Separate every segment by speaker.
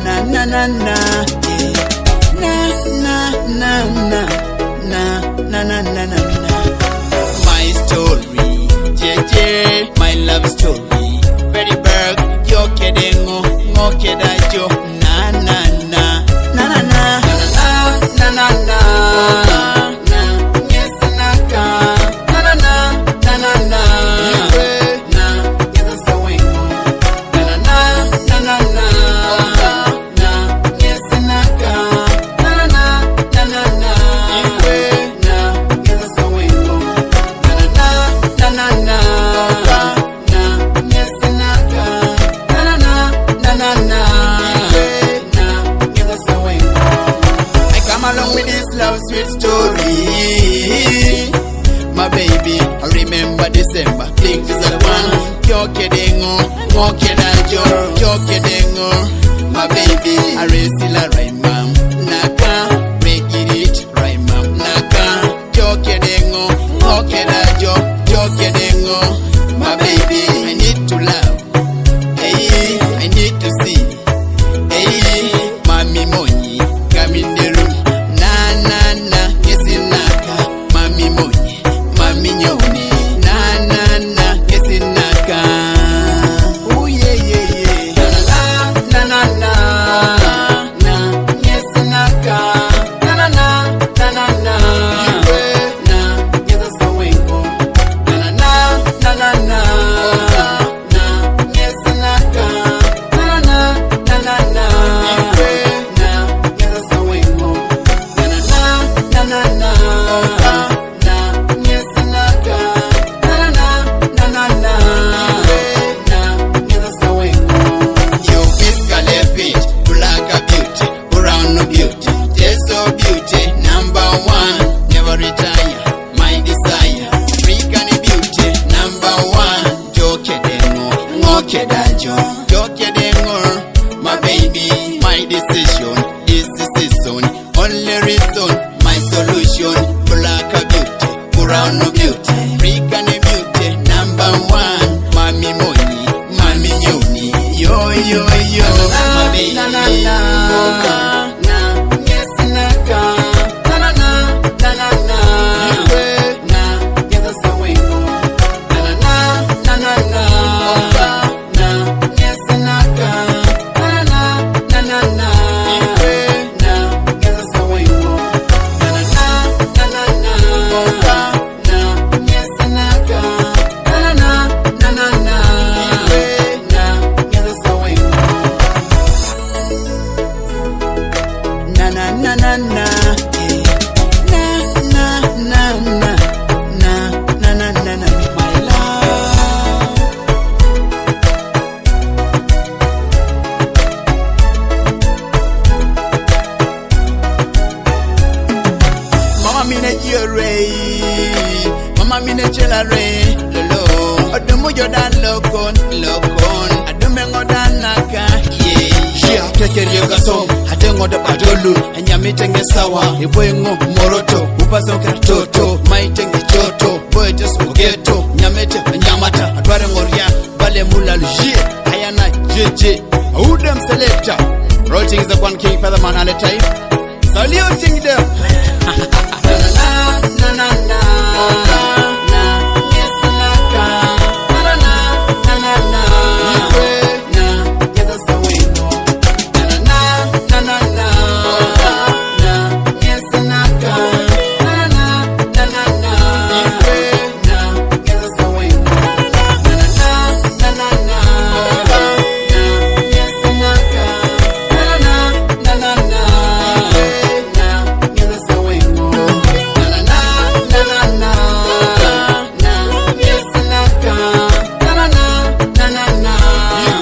Speaker 1: na na na na na, na na na na na na na na na. My story, JJ, my love story. Very berg, yo kedengo, ngo kedajo, na na na na na na na na na. Love sweet story, my baby. I remember December, things is the one. Kyo kedengo, mo kedajo, kyo kedengo, my baby. I raise la right mom, naka, break it right mom, naka. Kyo kedengo, mo kedajo, kyo kedengo, my baby. I need to love, hey, I need to see, hey, mami money, come in the room. My baby, my decision, this is the season, only reason, my solution. Black beauty, brown beauty, African beauty, number one. Mami money, mami nyoni, yo yo yo, my baby. Na na na na, yes naka, na na na na na na, na yes so we go, na na na na na. Na na na na, na na na na, na na na na, my love. Mama mine jure, mama mine chelare, lolo. Adumo yodan lokon, lokon. Adume ngodan naka, yeah. Yeah, kekeri yogasom. Ngoda badolu, anyamite sawa, iboyengo moroto, upaso kratoto, maitenge joto, boy just ugeto, nyamete nyamata, atware ngoria, bale mula lujie, ayana JJ, udem selector. Rolling is the one king feather man all the time. Saluting them. Na na na na.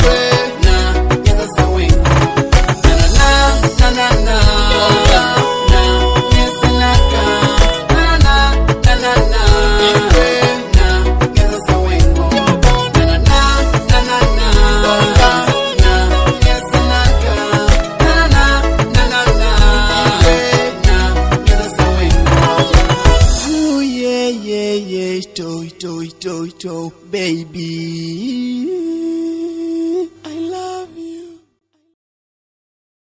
Speaker 2: Yeah.